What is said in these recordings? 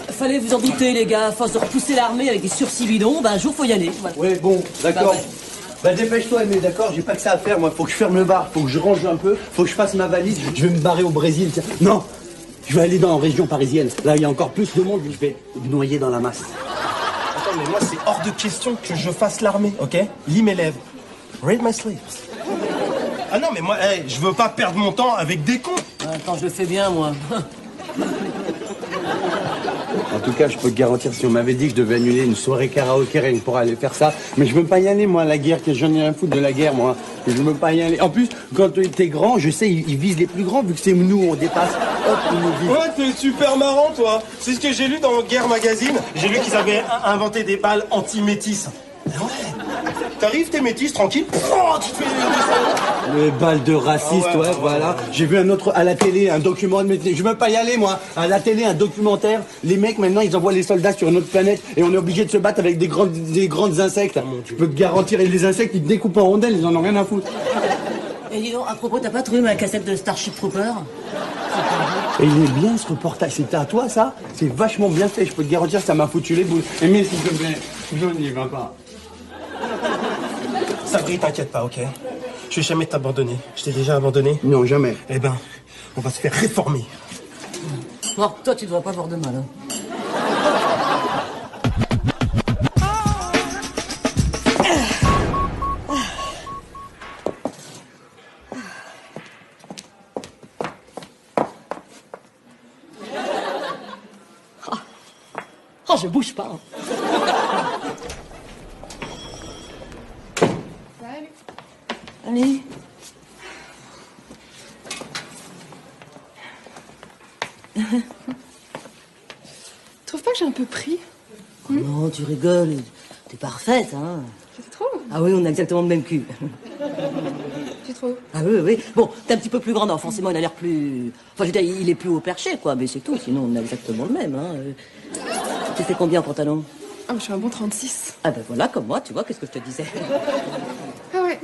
Fallait vous en douter, les gars. À force de repousser l'armée avec des sursis bidons, un jour, faut y aller. Voilà. Ouais, bon, d'accord. Bah, ouais. Dépêche-toi, mais d'accord, j'ai pas que ça à faire, moi. Faut que je ferme le bar, faut que je range un peu, faut que je fasse ma valise. Je vais me barrer au Brésil. Tiens. Non, je vais aller dans la région parisienne. Là, il y a encore plus de monde, je vais me noyer dans la masse. Attends, mais moi, c'est hors de question que je fasse l'armée, ok? Lis mes lèvres. Read my sleeves. Ah non, mais moi, je veux pas perdre mon temps avec des cons. Attends, je le fais bien, moi. En tout cas, je peux te garantir, si on m'avait dit que je devais annuler une soirée karaoké rien que pour aller faire ça, mais je veux pas y aller, moi, à la guerre, que j'en ai rien à foutre de la guerre, moi. Je veux pas y aller. En plus, quand t'es grand, je sais, ils visent les plus grands, vu que c'est nous, on dépasse. Hop, ils nous visent. Ouais, t'es super marrant, toi. C'est ce que j'ai lu dans Guerre Magazine. J'ai lu qu'ils avaient inventé des balles anti-métis. Ah ouais. T'arrives, t'es métis, tranquille. Oh, tu fais Les balles de racistes, Ah ouais, voilà. J'ai vu un autre à la télé, un documentaire. Mais je veux pas y aller, moi. À la télé, un documentaire. Les mecs, maintenant, ils envoient les soldats sur une autre planète et on est obligé de se battre avec des grandes insectes. Je peux te garantir, et les insectes, ils te découpent en rondelles, ils en ont rien à foutre. Et dis donc, à propos, t'as pas trouvé ma cassette de Starship Trooper? Et il est bien ce reportage, c'était à toi ça? C'est vachement bien fait, je peux te garantir, ça m'a foutu les boules. Mais s'il te plaît, je n'y vais pas. Sabri, t'inquiète pas, ok? Je vais jamais t'abandonner. Je t'ai déjà abandonné? Non, jamais. Eh ben, on va se faire réformer. Bon, toi, tu devrais pas avoir de mal, hein. Oh, je bouge pas. Allez. Trouve pas que j'ai un peu pris? Non, tu rigoles. T'es parfaite, hein. Tu trouves? Ah oui, on a exactement le même cul. Tu trouves? Ah oui, oui. Bon, t'es un petit peu plus grande, alors forcément, il a l'air plus... Enfin, je veux dire, il est plus haut perché, quoi, mais c'est tout. Sinon, on a exactement le même, hein. Tu fais combien en pantalon? Ah, je suis un bon 36. Ah ben voilà, comme moi, tu vois, qu'est-ce que je te disais? Ah ouais.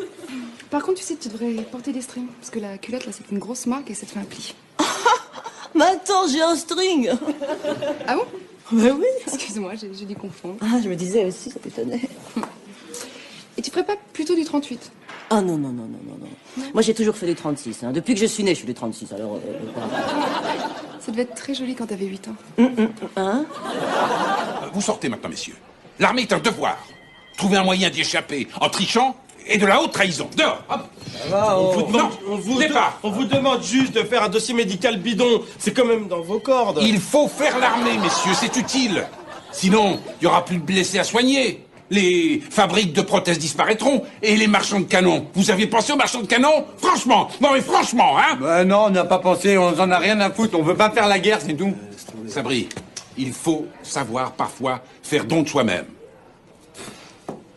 Par contre, tu sais, tu devrais porter des strings. Parce que la culotte, là, c'est une grosse marque et ça te fait un pli. Mais attends, j'ai un string. Ah bon? Ben oui. Excuse-moi, j'ai dû confondre. Ah, je me disais aussi, ça t'étonnait. Et tu ferais pas plutôt du 38? Ah non, non, non, non, non, non. Moi, j'ai toujours fait du 36, hein. Depuis que je suis née, je suis du 36, alors... Ça devait être très joli quand t'avais 8 ans. Hein? Vous sortez maintenant, messieurs. L'armée est un devoir. Trouvez un moyen d'y échapper en trichant et de la haute trahison. Dehors, hop. On vous demande juste de faire un dossier médical bidon. C'est quand même dans vos cordes. Il faut faire l'armée, messieurs, c'est utile. Sinon, il n'y aura plus de blessés à soigner. Les fabriques de prothèses disparaîtront et les marchands de canons. Vous aviez pensé aux marchands de canons? Franchement, non mais franchement, hein? Bah non, on n'a pas pensé, on en a rien à foutre, on veut pas faire la guerre, c'est tout. Sabri, il faut savoir parfois faire don de soi-même.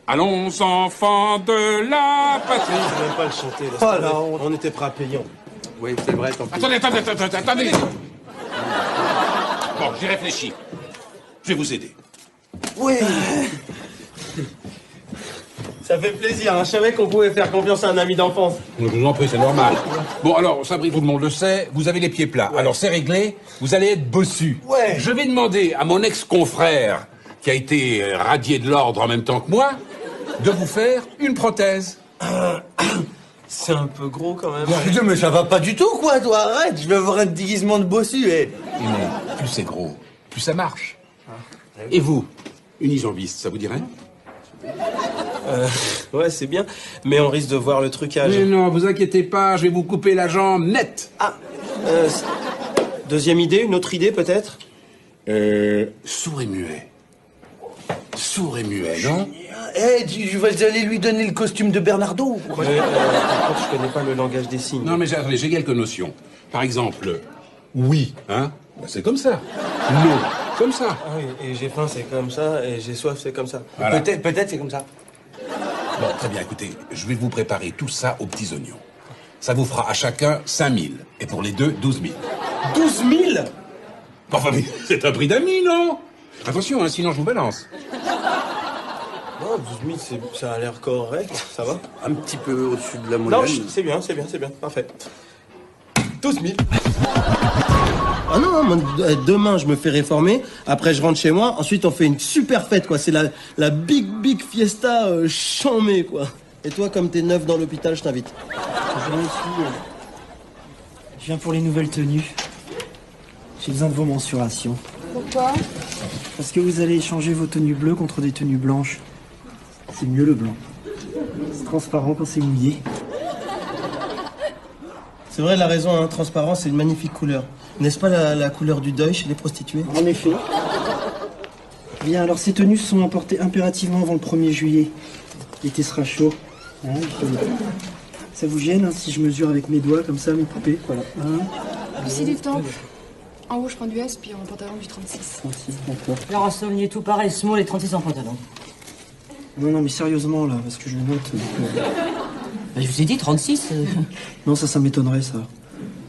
Allons, enfants de la patrie. Je sais même pas le chanter. Là, Oh, la honte. on était prêts à payer. Oui, c'est vrai, tant pis. Attendez. Bon, j'ai réfléchi. Je vais vous aider. Oui. Ça fait plaisir, hein. Je savais qu'on pouvait faire confiance à un ami d'enfance. Je vous en prie, c'est normal. Bon, alors, Sabri, tout le monde le sait, vous avez les pieds plats. Ouais. Alors, c'est réglé, vous allez être bossu. Ouais. Je vais demander à mon ex-confrère, qui a été radié de l'ordre en même temps que moi, de vous faire une prothèse. C'est un peu gros quand même. Putain, mais ça va pas du tout, quoi, toi, arrête, je vais avoir un déguisement de bossu, Mais plus c'est gros, plus ça marche. Et vous, une isoviste, ça vous dirait? Ouais, c'est bien. Mais on risque de voir le trucage. Mais non, vous inquiétez pas, je vais vous couper la jambe nette. Ah, deuxième idée, une autre idée peut-être? Sourd et muet. Sourd et muet, non? tu vas aller lui donner le costume de Bernardo ou quoi? Par contre, je connais pas le langage des signes. Non, mais j'ai quelques notions. Par exemple, oui, hein? Bah, c'est comme ça. Non, comme ça. Ah oui, et j'ai faim, c'est comme ça, et j'ai soif, c'est comme ça. Voilà. Peut-être c'est comme ça. Bon, très bien, écoutez, je vais vous préparer tout ça aux petits oignons. Ça vous fera à chacun 5 000. Et pour les deux, 12 000. 12 000? Enfin, mais c'est un prix d'amis, non? Attention, hein, sinon je vous balance. Non, 12 000, ça a l'air correct, ça va? Un petit peu au-dessus de la moyenne. Non, c'est bien, parfait. 12 000. Ah non, moi, demain je me fais réformer, après je rentre chez moi, ensuite on fait une super fête quoi, c'est la big fiesta chamée quoi. Et toi comme t'es neuf dans l'hôpital, je t'invite. Je viens pour les nouvelles tenues. J'ai besoin de vos mensurations. Pourquoi? Parce que vous allez échanger vos tenues bleues contre des tenues blanches. C'est mieux le blanc. C'est transparent quand c'est mouillé. C'est vrai, elle a raison, hein, transparent c'est une magnifique couleur. N'est-ce pas la couleur du deuil chez les prostituées? En effet. Bien, alors ces tenues sont importées impérativement avant le 1er juillet. L'été sera chaud. Hein, ça vous gêne hein, si je mesure avec mes doigts comme ça mes poupées? Voilà. Ici du temple. En haut, je prends du S, puis en pantalon du 36. 36, d'accord. Alors, à souligner tout pareil, small et 36 en pantalon. Non, mais sérieusement là, parce que je note. Bah, je vous ai dit 36. Non, ça m'étonnerait ça.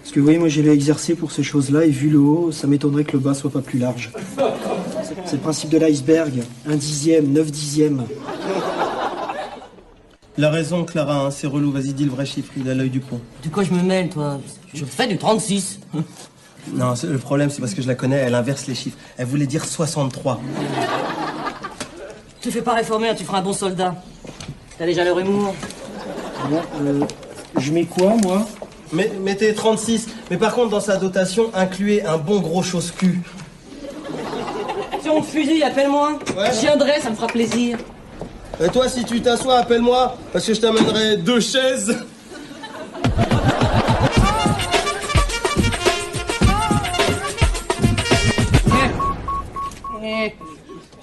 Parce que vous voyez, moi j'ai exercé pour ces choses-là, et vu le haut, ça m'étonnerait que le bas soit pas plus large. C'est le principe de l'iceberg. 1/10, 9/10. La raison, Clara, hein, c'est relou, vas-y dis le vrai chiffre, il a l'œil du con. De quoi je me mêle, toi? Je fais du 36. Non, le problème c'est parce que je la connais, elle inverse les chiffres. Elle voulait dire 63. Tu fais pas réformer, hein, tu feras un bon soldat. T'as déjà leur humour. Bon, je mets quoi, moi? Mettez 36, mais par contre dans sa dotation, incluez un bon gros chausse-cul. Si on te fusille, appelle-moi. Ouais. Je viendrai, ça me fera plaisir. Et toi, si tu t'assois, appelle-moi, parce que je t'amènerai 2 chaises.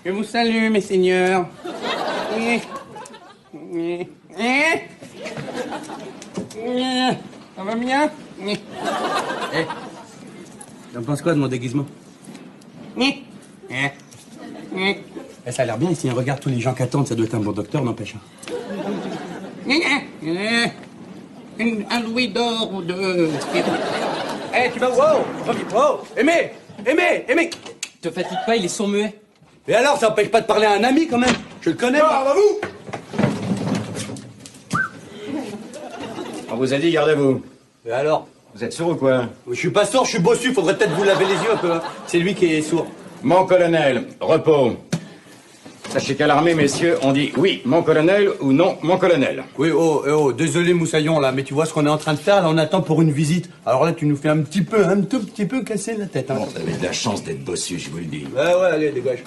Je vous salue, mes seigneurs. Ça va bien? T'en penses quoi de mon déguisement? Ça a l'air bien ici, hein. Regarde tous les gens qui attendent, ça doit être un bon docteur, n'empêche. Un louis d'or ou deux. Tu vas... Wow! Aimé! Te fatigue pas, il est sourd-muet. Et alors, ça empêche pas de parler à un ami, quand même. Je le connais, moi. vous! On vous a dit, gardez-vous. Et alors? Vous êtes sourd ou quoi? Je suis pas sourd, je suis bossu, faudrait peut-être vous laver les yeux un peu. Hein. C'est lui qui est sourd. Mon colonel, repos. Sachez qu'à l'armée, messieurs, on dit oui, mon colonel ou non, mon colonel. Oui, désolé Moussaillon, là, mais tu vois ce qu'on est en train de faire, là, on attend pour une visite. Alors là, tu nous fais un tout petit peu casser la tête. Hein. Bon, vous avez de la chance d'être bossu, je vous le dis. Ouais, allez, dégage.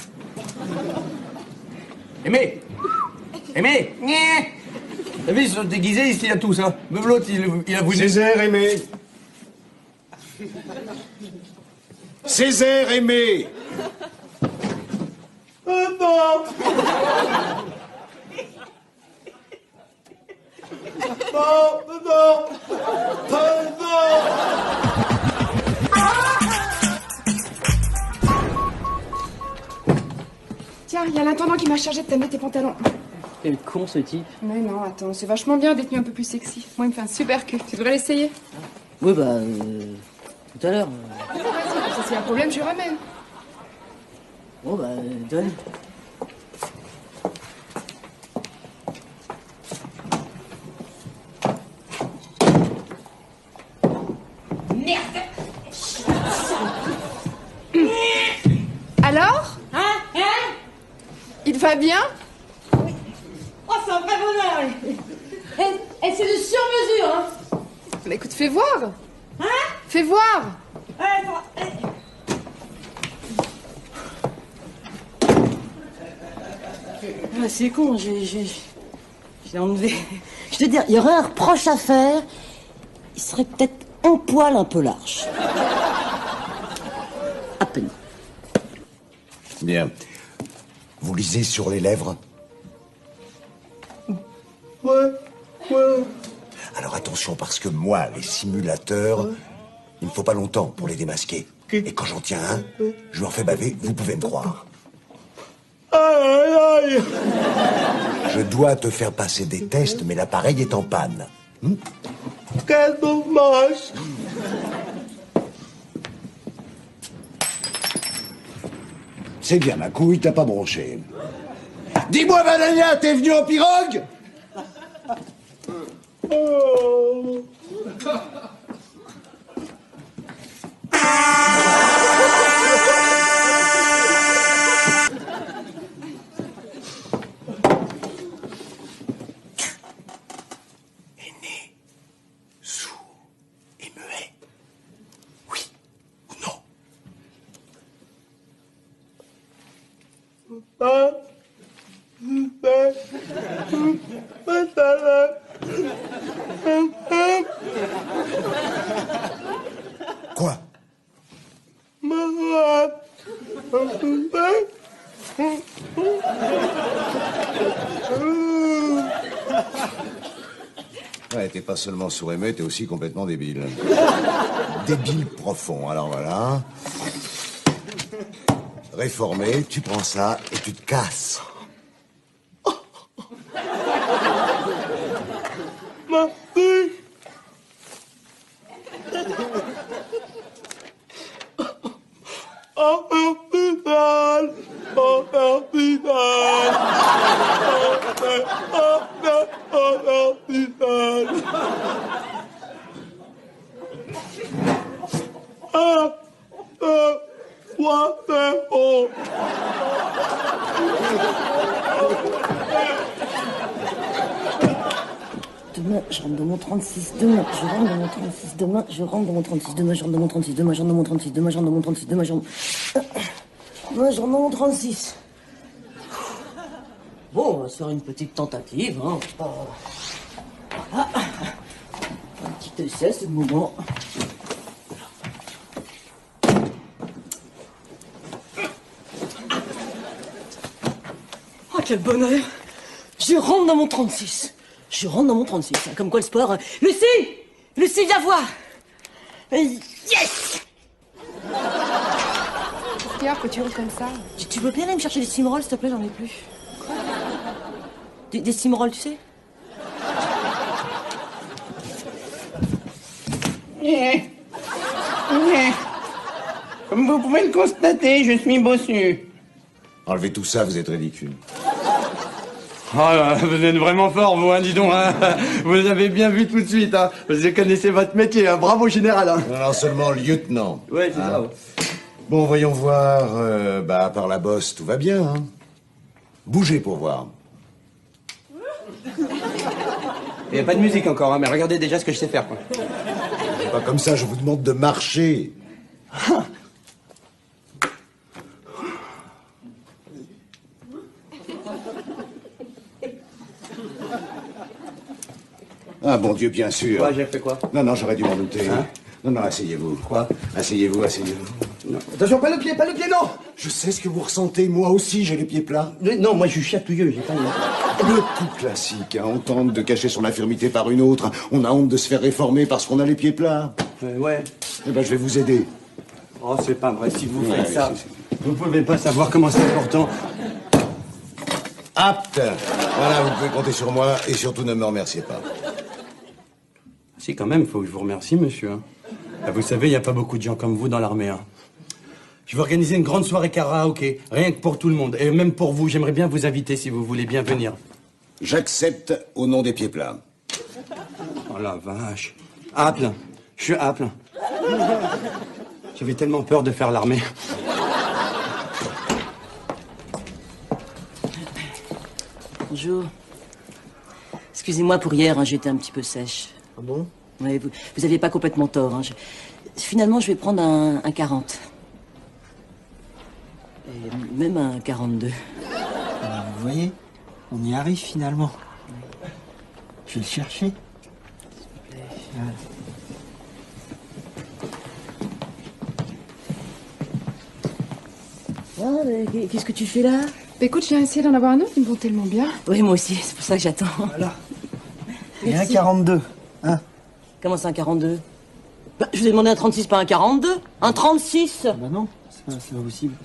Aimé! T'as vu, ils sont déguisés ici à tous, hein. Même l'autre, il a voulu... Césaire aimé. Césaire aimé. Tiens, il y a l'intendant qui m'a chargé de t'amener tes pantalons. Quel con, ce type. Mais non, attends, c'est vachement bien des tenues un peu plus sexy. Moi, il me fait un super cul. Tu devrais l'essayer. Oui, bah, tout à l'heure. Ça, c'est un problème, je ramène. Bon, bah, donne. Alors? Il te va bien? Oh, c'est un vrai bonheur! Et c'est de sur-mesure, hein! Bah écoute, fais voir! Hein? Fais voir! Ah, c'est con, j'ai enlevé. Je te dis, il y aurait un reproche à faire. Il serait peut-être un poil un peu large. À peine. Bien. Vous lisez sur les lèvres? Ouais. Alors attention, parce que moi, les simulateurs, il ne faut pas longtemps pour les démasquer. Et quand j'en tiens un, je leur fais baver, vous pouvez me croire. Aïe. Je dois te faire passer des tests, mais l'appareil est en panne. Quel dommage. C'est bien, ma couille, t'as pas bronché. Dis-moi, Vanania, t'es venu en pirogue? Quoi? Ouais, t'es pas seulement sourd-aimé, t'es aussi complètement débile. Débile profond, alors voilà. Réformé, tu prends ça et tu te casses. Demain, je rentre dans mon 36. Demain, je rentre dans mon 36. Demain, je rentre dans mon 36. Demain, je rentre dans mon 36. Demain, je rentre dans mon 36. Demain, je rentre dans mon 36. Demain, je rentre dans mon 36. Bon, on va se faire une petite tentative, hein. Ah. Un petit essai, c'est le moment. Oh, quel bonheur! Je rentre dans mon 36. Je rentre dans mon 36. Comme quoi le sport... Lucie! Lucie, viens voir! Yes! Pierre, que tu roules comme ça? Tu veux bien aller me chercher des cimolles, s'il te plaît? J'en ai plus. Des cimolles, tu sais? Comme vous pouvez le constater, je suis bossu. Enlevez tout ça, vous êtes ridicule. Oh là, vous êtes vraiment fort, vous, hein, dis donc. Hein. Vous avez bien vu tout de suite. Hein. Vous connaissez votre métier. Hein. Bravo, général. Hein. Non, seulement lieutenant. Ouais, c'est ça. Ouais. Bon, voyons voir. À part la bosse, tout va bien. Hein. Bougez pour voir. Il n'y a pas de musique encore, hein, mais regardez déjà ce que je sais faire. Quoi. C'est pas comme ça, je vous demande de marcher. Ah, bon Dieu, bien sûr. Quoi, j'ai fait quoi? Non, j'aurais dû m'en douter. Hein? Non, asseyez-vous. Quoi? Asseyez-vous. Non. Attention, pas le pied, non! Je sais ce que vous ressentez, moi aussi, j'ai les pieds plats. Non, moi, je suis chatouilleux, j'ai pas... Le coup classique, hein. On tente de cacher son infirmité par une autre. On a honte de se faire réformer parce qu'on a les pieds plats. Ouais. Eh ben, je vais vous aider. Oh, c'est pas vrai, si vous faites ça, vous pouvez pas savoir comment c'est important. Apte. Voilà, vous pouvez compter sur moi et surtout ne me remerciez pas. Si, quand même, faut que je vous remercie, monsieur. Hein. Vous savez, il n'y a pas beaucoup de gens comme vous dans l'armée. Hein. Je vais organiser une grande soirée karaoké, rien que pour tout le monde. Et même pour vous, j'aimerais bien vous inviter si vous voulez bien venir. J'accepte au nom des pieds plats. Oh la vache. Apte. Je suis apte. J'avais tellement peur de faire l'armée. Bonjour. Excusez-moi pour hier, hein, j'étais un petit peu sèche. Ah bon? Ouais, vous aviez pas complètement tort. Hein. Finalement, je vais prendre un 40. Et même un 42. Vous voyez, on y arrive finalement. Je vais le chercher. Ah, mais qu'est-ce que tu fais là? Écoute, j'ai essayé d'en avoir un autre, ils me vont tellement bien. Oui, moi aussi, c'est pour ça que j'attends. Voilà. Et un 42, hein? Comment c'est un 42? Bah, je vous ai demandé un 36, pas un 42. Un 36. Bah non, c'est pas possible.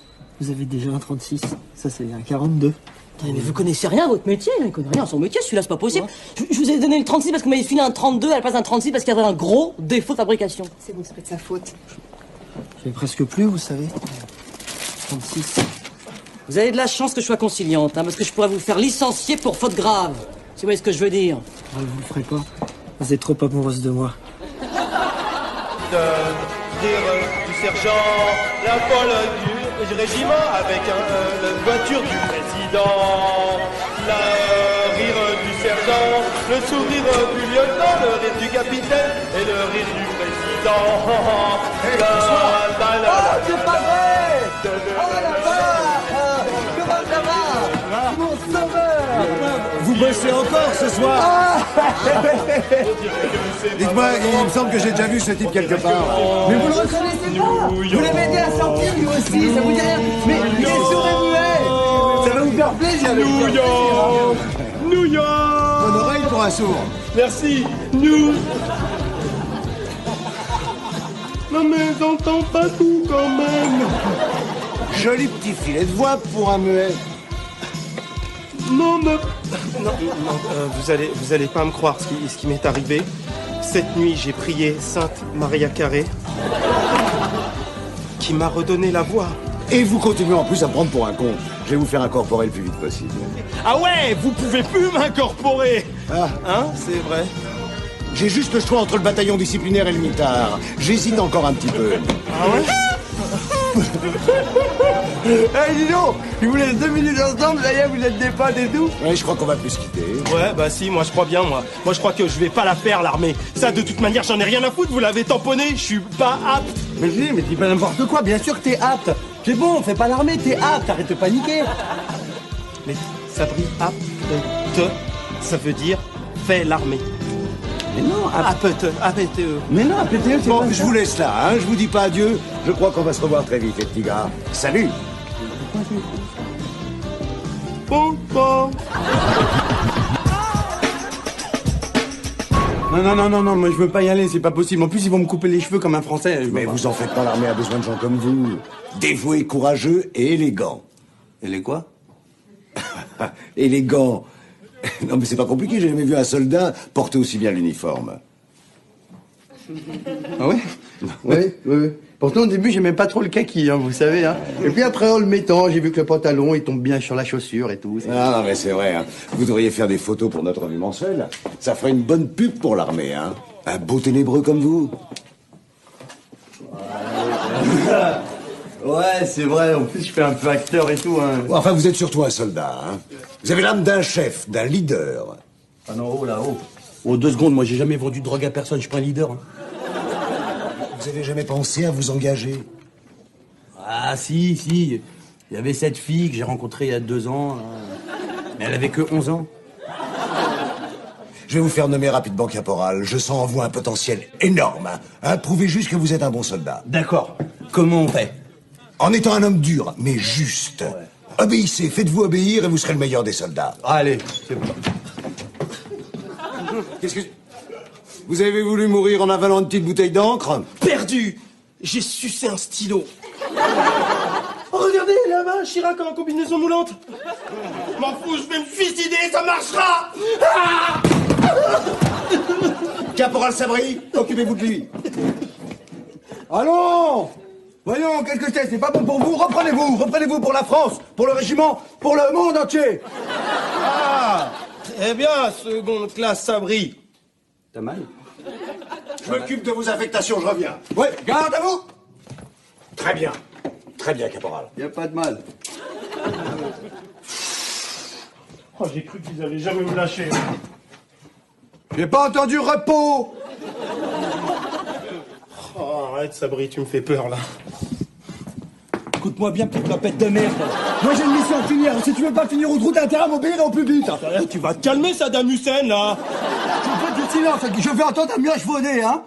Vous avez déjà un 36, ça c'est un 42. Attendez, mais vous connaissez rien à votre métier, il connaît rien à son métier, celui-là c'est pas possible. Je vous ai donné le 36 parce que vous m'avez filé un 32 à la place d'un 36 parce qu'il y avait un gros défaut de fabrication. C'est bon, c'est pas de sa faute. J'avais presque plus, vous savez. 36. Vous avez de la chance que je sois conciliante, hein, parce que je pourrais vous faire licencier pour faute grave. Si vous voyez ce que je veux dire. Vous le ferez pas. Vous êtes trop amoureuse de moi. Dire sergent, la Pologne du régiment avec la voiture du président, la rire du sergent, le sourire du lieutenant, le rire du capitaine et le rire du président. C'est pas vrai! Oh là-bas! Comment ça va? Mon sauveur! Vous bossez encore ce soir? Dites-moi, il me semble que j'ai déjà vu ce type quelque part. Mais vous le reconnaissez pas! Vous l'avez aidé à sortir lui aussi, ça vous dit rien? Mais il est sourd et muet! Ça va vous faire plaisir! New York! New York! Bonne oreille pour un sourd. Merci! Nous! Non mais j'entends pas tout quand même! Joli petit filet de voix pour un muet. Non, vous allez pas me croire ce qui m'est arrivé. Cette nuit, j'ai prié Sainte Maria Carré, qui m'a redonné la voix. Et vous continuez en plus à me prendre pour un con. Je vais vous faire incorporer le plus vite possible. Ah ouais, vous pouvez plus m'incorporer. Ah. Hein, c'est vrai. J'ai juste le choix entre le bataillon disciplinaire et le mitard. J'hésite encore un petit peu. Ah ouais? Hey, dis donc, vous voulez 2 minutes ensemble, ça y est, vous êtes des potes et tout? Ouais, je crois qu'on va plus se quitter. Ouais, bah si, moi je crois bien, moi. Moi je crois que je vais pas la faire, l'armée. Ça, de toute manière, j'en ai rien à foutre, vous l'avez tamponné, je suis pas apte. Mais dis pas n'importe quoi, bien sûr que t'es apte. C'est bon, fais pas l'armée, t'es apte, arrête de paniquer. Mais Sabri, apte, ça veut dire fais l'armée. Mais non, apte. Mais non, APTE, c'est Bon, pas je ça. vous laisse là, hein. Je vous dis pas adieu. Je crois qu'on va se revoir très vite, les petits gars. Salut! Bon. Non, moi je veux pas y aller, c'est pas possible. En plus, ils vont me couper les cheveux comme un Français. Mais vous en faites pas, l'armée a besoin de gens comme vous. Dévoués, courageux et élégants. Et les quoi? Élégants. Non mais c'est pas compliqué, j'ai jamais vu un soldat porter aussi bien l'uniforme. Ah ouais? Oui. Pourtant, au début, j'aimais pas trop le kaki, hein, vous savez. Hein. Et puis après, en le mettant, j'ai vu que le pantalon, il tombe bien sur la chaussure et tout. Ah non mais c'est vrai, hein. Vous devriez faire des photos pour notre revue mensuelle. Ça ferait une bonne pub pour l'armée, hein. Un beau ténébreux comme vous. Ouais, c'est vrai. En plus, je fais un peu acteur et tout. Hein. Enfin, vous êtes surtout un soldat, hein. Vous avez l'âme d'un chef, d'un leader. Ah non, oh là, oh. Oh, 2 secondes, moi j'ai jamais vendu de drogue à personne, je suis pas un leader. Hein. Vous avez jamais pensé à vous engager? Ah si. Il y avait cette fille que j'ai rencontrée il y a 2 ans. Mais elle avait que 11 ans. Je vais vous faire nommer rapidement caporal. Je sens en vous un potentiel énorme. Hein. Prouvez juste que vous êtes un bon soldat. D'accord. Comment on fait? En étant un homme dur, mais juste. Ouais. Obéissez, faites-vous obéir et vous serez le meilleur des soldats. Allez, c'est bon. Qu'est-ce que... Vous avez voulu mourir en avalant une petite bouteille d'encre? Perdu. J'ai sucé un stylo. Oh, regardez, là-bas, Chirac en combinaison moulante. M'en fous, je vais me suicider, ça marchera. Ah Caporal Sabri, occupez-vous de lui. Allons! Voyons, qu'est-ce que c'est pas bon pour vous? Reprenez-vous pour la France, pour le régiment, pour le monde entier. Ah. Eh bien, seconde classe Sabri. T'as mal? Je m'occupe de vos affectations, je reviens. Ouais, garde à vous! Très bien, caporal. Y a pas de mal. Oh, j'ai cru qu'ils allaient jamais me lâcher. J'ai pas entendu repos! Oh, arrête, Sabri, tu me fais peur, là. Écoute-moi bien, petite clopette de merde. Moi, j'ai une mission à finir. Si tu veux pas finir au trou, t'as intérêt à m'obéir au plus vite. Tu vas te calmer, Saddam Hussein, là. Tu me fais du silence. Je vais entendre un nuage vaudé, hein.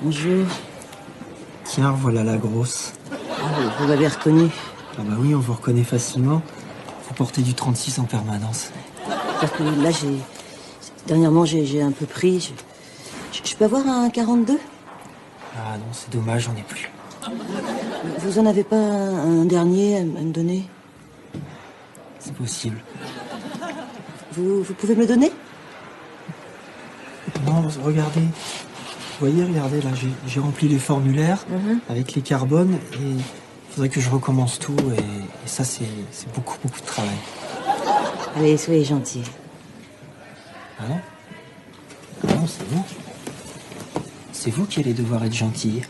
Bonjour. Tiens, voilà la grosse. Vous m'avez reconnu. Ah bah oui, on vous reconnaît facilement. Vous portez du 36 en permanence. Parce que là, dernièrement, j'ai un peu pris. Je peux avoir un 42? Ah non, c'est dommage, j'en ai plus. Vous en avez pas un dernier à me donner? C'est possible. Vous pouvez me le donner? Non, regardez. Vous voyez, regardez, là, j'ai rempli les formulaires avec les carbones et il faudrait que je recommence tout et ça, c'est beaucoup de travail. Allez, soyez gentil. Ah non? Ah non, c'est vous. C'est vous qui allez devoir être gentille.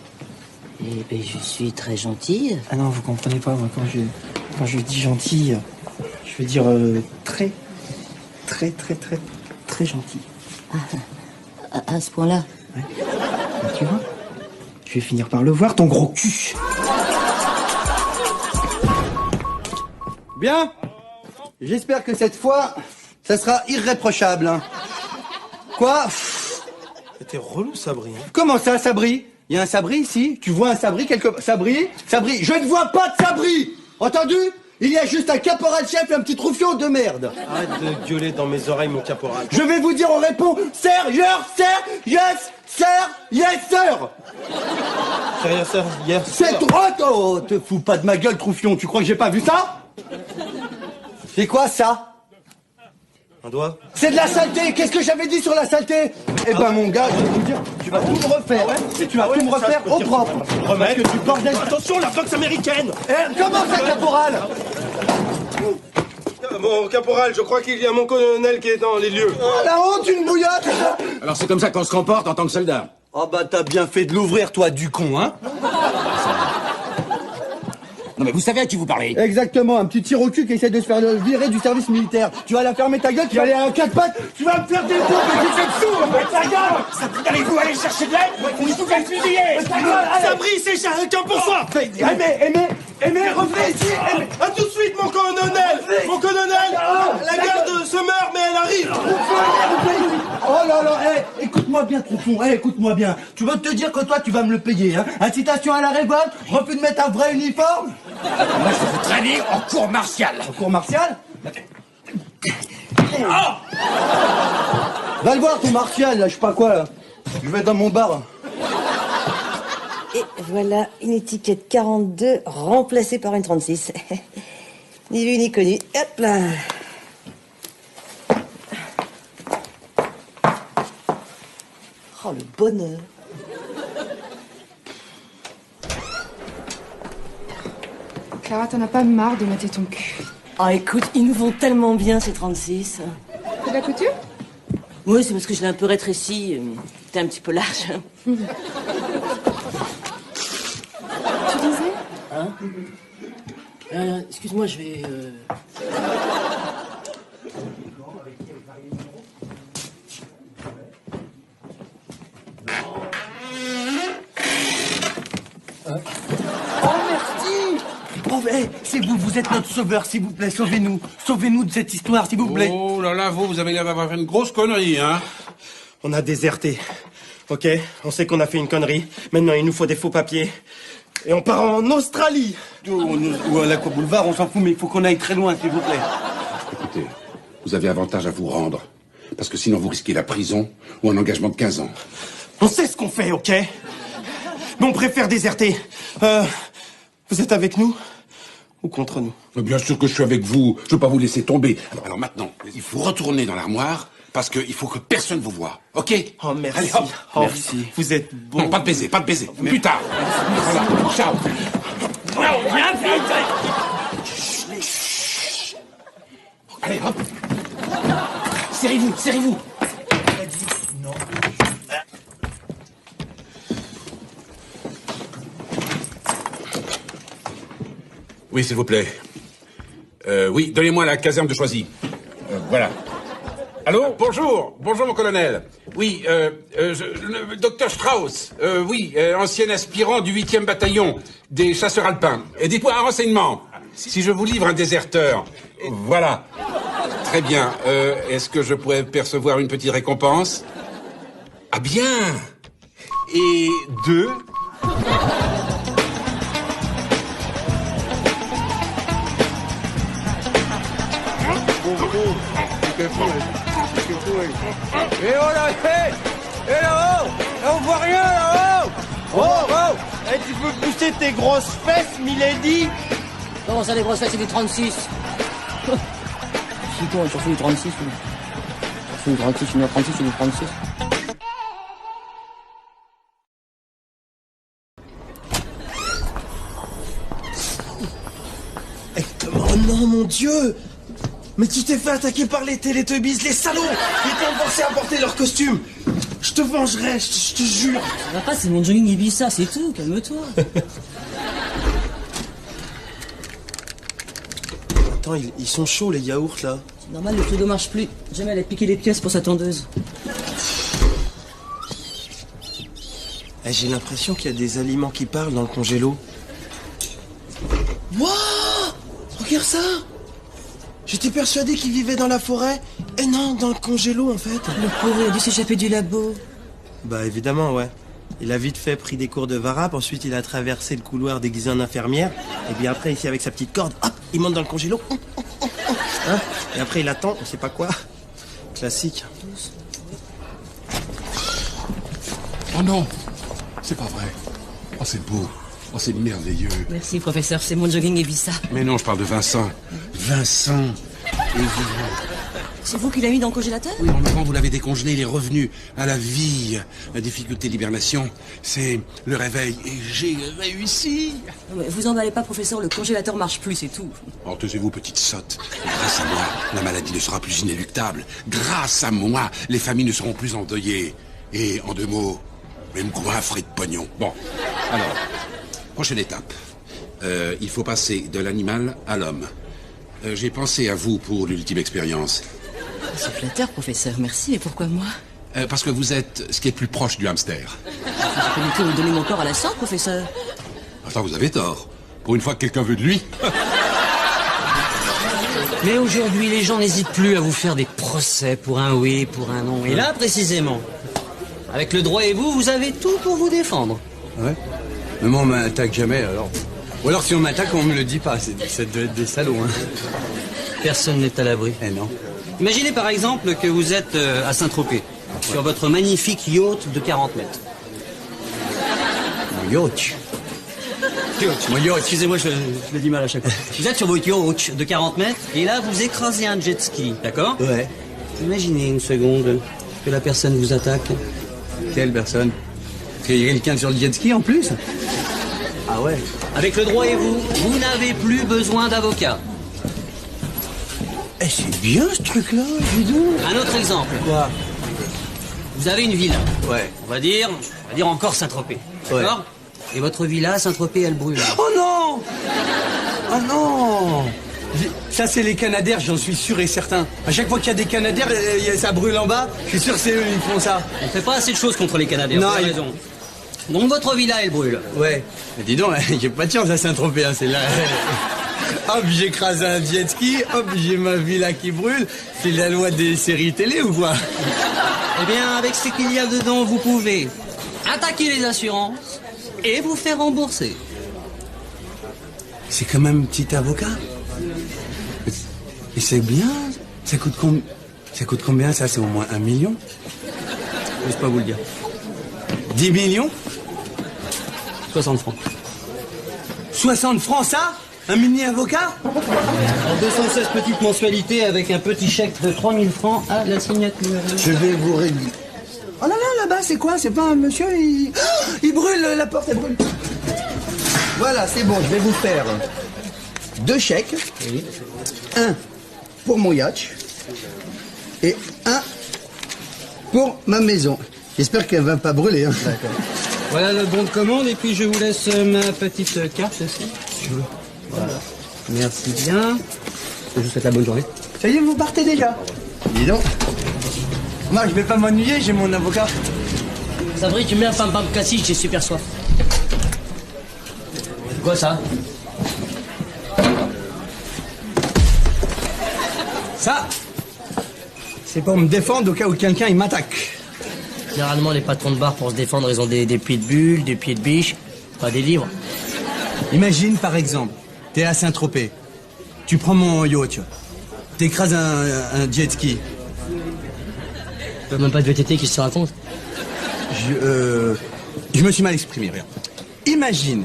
Eh ben, je suis très gentille. Ah non, vous comprenez pas, moi, quand je dis gentille, je veux dire très gentille. À ce point-là. Ouais. Et tu vois, je vais finir par le voir, ton gros cul. Bien. J'espère que cette fois, ça sera irréprochable. Hein. Quoi? T'es relou, Sabri. Comment ça, Sabri? Il y a un Sabri ici? Tu vois un Sabri quelque part? Sabri? Sabri? Je ne vois pas de Sabri! Entendu? Il y a juste un caporal-chef et un petit troufion de merde. Arrête de gueuler dans mes oreilles, mon caporal. Je vais vous dire, on répond sérieux, sir, yes, sir, yes, sir. Sérieux, sir, hier. C'est trop tôt. Te fous pas de ma gueule, troufion. Tu crois que j'ai pas vu ça? C'est quoi ça? Un doigt. C'est de la saleté. Qu'est-ce que j'avais dit sur la saleté? Eh ben, mon gars, je vais vous dire, tu vas tout me refaire. Et tu vas tout me refaire au propre. Remets. Parce que tu bordel. Attention, la boxe américaine. Comment ça, caporal? Bon, caporal, je crois qu'il y a mon colonel qui est dans les lieux. Oh, la honte, une bouillotte. Alors c'est comme ça qu'on se comporte en tant que soldat. Oh bah t'as bien fait de l'ouvrir, toi, du con, hein? Non mais vous savez à qui vous parlez? Exactement, un petit tir au cul qui essaie de se faire virer du service militaire. Tu vas la fermer ta gueule, tu vas aller à un 4 pattes, tu vas me faire des coups, mais tu fais dessous, ta gueule! Allez-vous aller chercher de l'aide? Ou vous faites fusiller? Sabri, c'est chacun pour soi! Aimé, revenez ici! Aimé. À tout de suite, mon colonel! Mon colonel! La garde se meurt, mais elle arrive! Oh là là, écoute-moi bien, Trouffon, écoute-moi bien. Tu veux te dire que toi, tu vas me le payer, hein? Incitation à la révolte, refus de mettre un vrai uniforme? Moi je vais vous traîner en cour martiale. En cours martial? Va le voir, ton martial, là, je sais pas quoi, là. Je vais dans mon bar. Et voilà une étiquette 42 remplacée par une 36. Ni vu ni connu. Hop là. Oh, le bonheur. Clara, t'en as pas marre de mater ton cul? Ah, écoute, ils nous vont tellement bien, ces 36. C'est de la couture? Oui, c'est parce que je l'ai un peu rétréci. T'es un petit peu large. Tu disais? Hein? Excuse-moi, je vais... Oh, c'est vous êtes notre sauveur, s'il vous plaît, sauvez-nous. Sauvez-nous de cette histoire, s'il vous plaît. Oh là là, vous avez l'air d'avoir fait une grosse connerie, hein? On a déserté. Ok? On sait qu'on a fait une connerie. Maintenant, il nous faut des faux papiers. Et on part en Australie. Ou à l'Aqua Boulevard, on s'en fout, mais il faut qu'on aille très loin, s'il vous plaît. Écoutez, vous avez avantage à vous rendre. Parce que sinon, vous risquez la prison ou un engagement de 15 ans. On sait ce qu'on fait, ok? Mais on préfère déserter. Vous êtes avec nous? Ou contre nous? Bien sûr que je suis avec vous. Je veux pas vous laisser tomber. Alors maintenant, il faut retourner dans l'armoire parce qu'il faut que personne vous voie. Ok? Oh, merci. Allez, hop. Oh, merci. Vous êtes beau. Non, pas de baiser, pas de baiser. Plus tard. Voilà. Ciao. Allez, hop. Serrez-vous, serrez-vous. Oui, s'il vous plaît. Oui, donnez-moi la caserne de Choisy. Voilà. Allô, bonjour. Bonjour, mon colonel. Oui, le docteur Strauss. Oui, ancien aspirant du 8e bataillon des chasseurs alpins. Et dites-moi un renseignement. Si je vous livre un déserteur, voilà. Très bien. Est-ce que je pourrais percevoir une petite récompense? Ah bien. Et 2. Et oh là, et là-haut, on voit rien là-haut. Oh, tu peux pousser tes grosses fesses, milady? Comment ça, les grosses fesses, c'est des 36? C'est quoi, j'en fais des 36, ou... J'en fais des 36, une 36, une 36. Oh non, mon Dieu! Mais tu t'es fait attaquer par les Télétubbies, les salauds! Ils t'ont forcé à porter leur costume! Je te vengerai, je te jure! Ça va pas, c'est mon jogging Ibiza, c'est tout, calme-toi. Attends, ils sont chauds les yaourts là. C'est normal, le frigo marche plus. Jamais elle a piqué les pièces pour sa tondeuse. Eh, j'ai l'impression qu'il y a des aliments qui parlent dans le congélo. Wouah! Regarde ça! J'étais persuadé qu'il vivait dans la forêt. Et non, dans le congélo en fait. Le pauvre, il a dû s'échapper du labo. Bah évidemment, ouais. Il a vite fait pris des cours de varap, ensuite il a traversé le couloir déguisé en infirmière, et puis après ici avec sa petite corde, hop, il monte dans le congélo. Hein, et après il attend, on sait pas quoi. Classique. Oh non, c'est pas vrai. Oh c'est beau. Oh c'est merveilleux. Merci professeur, c'est mon jogging Ibiza. Mais non, je parle de Vincent. Vincent. Et vous. C'est vous qui l'avez mis dans le congélateur? Oui, en avant, vous l'avez décongelé, il est revenu à la vie. La difficulté d'hibernation, c'est le réveil. Et j'ai réussi. Non, mais vous emballez pas, professeur, le congélateur marche plus, c'est tout. Oh, taisez-vous, petite sotte. Grâce à moi, la maladie ne sera plus inéluctable. Grâce à moi, les familles ne seront plus endeuillées. Et, en 2 mots, même coiffre et de pognon. Bon, alors, prochaine étape. Il faut passer de l'animal à l'homme. J'ai pensé à vous pour l'ultime expérience. C'est flatteur, professeur, merci. Et pourquoi moi? Parce que vous êtes ce qui est plus proche du hamster. Je peux vous donner mon corps à la sorte, professeur. Attends, vous avez tort. Pour une fois que quelqu'un veut de lui. Mais aujourd'hui, les gens n'hésitent plus à vous faire des procès pour un oui, pour un non. Et là, précisément, avec le droit et vous avez tout pour vous défendre. Ouais. Mais moi, on m'attaque jamais, alors. Ou alors, si on m'attaque, on me le dit pas. Ça doit être des salauds, hein. Personne n'est à l'abri. Eh non. Imaginez par exemple que vous êtes à Saint-Tropez, sur votre magnifique yacht de 40 mètres. Mon yacht. Mon yacht. Excusez-moi, je le dis mal à chaque fois. Vous êtes sur votre yacht de 40 mètres, et là, vous écrasez un jet ski, d'accord? Ouais. Imaginez une seconde que la personne vous attaque. Quelle personne? Il y a quelqu'un sur le jet ski en plus? Ah ouais. Avec le droit et vous n'avez plus besoin d'avocat. Eh, c'est bien ce truc-là, dis donc. Un autre exemple. Quoi? Vous avez une villa. Ouais. On va dire encore Saint-Tropez. D'accord? Et votre villa à Saint-Tropez, elle brûle. Oh non! Oh non! Ça, c'est les Canadaires, j'en suis sûr et certain. À chaque fois qu'il y a des Canadaires, ça brûle en bas. Je suis sûr que c'est eux qui font ça. On fait pas assez de choses contre les Canadiens, non, vous avez raison. Donc votre villa, elle brûle. Ouais. Mais dis donc, j'ai pas de chance à Saint-Tropez, hein, c'est là. Hop, j'écrase un jet ski, hop, j'ai ma villa qui brûle. C'est la loi des séries télé ou quoi? Eh bien, avec ce qu'il y a dedans, vous pouvez attaquer les assurances et vous faire rembourser. C'est quand même un petit avocat. Et c'est bien. Ça coûte combien, ça? C'est au moins 1 million? Je sais pas vous le dire. 10 millions? 60 francs. 60 francs, ça? Un mini-avocat? En 216 petites mensualités avec un petit chèque de 3000 francs à la signature. Je vais vous régler. Oh là là, là-bas, c'est quoi? C'est pas un monsieur, il brûle, la porte, elle brûle. Voilà, c'est bon, je vais vous faire 2 chèques. Oui. Un pour mon yacht et un pour ma maison. J'espère qu'elle va pas brûler. Hein. D'accord. Voilà le bon de commande et puis je vous laisse ma petite carte aussi. Voilà. Merci bien. Je vous souhaite la bonne journée. Ça y est, vous partez déjà? Dis donc. Moi, je vais pas m'ennuyer, j'ai mon avocat. Sabri, tu mets un pam-pam cassis, j'ai super soif. C'est quoi ça? Ça, c'est pour me défendre au cas où quelqu'un il m'attaque. Généralement, les patrons de bar, pour se défendre, ils ont des pieds de bulle, des pieds de biche, pas des livres. Imagine, par exemple, t'es à Saint-Tropez. Tu prends mon yacht. T'écrases un jet ski. Même pas de VTT qui se raconte. Je me suis mal exprimé, rien. Imagine,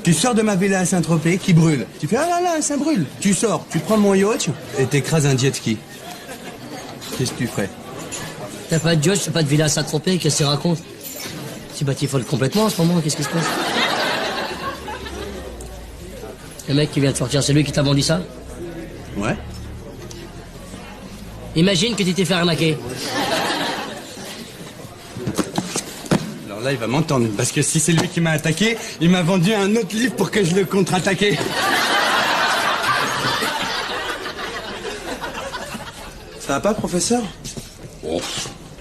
tu sors de ma villa à Saint-Tropez qui brûle. Tu fais, ah là là, ça brûle. Tu sors, tu prends mon yacht et t'écrases un jet ski. Qu'est-ce que tu ferais? T'as pas de yacht, t'as pas de villa à Saint-Tropez, qu'est-ce qu'il raconte? Tu batifole complètement en ce moment, qu'est-ce qui se passe? Le mec qui vient de sortir, c'est lui qui t'a vendu ça? Ouais. Imagine que tu t'es fait arnaquer. Alors là, il va m'entendre, parce que si c'est lui qui m'a attaqué, il m'a vendu un autre livre pour que je le contre-attaquais. Ça va pas, professeur? Oh,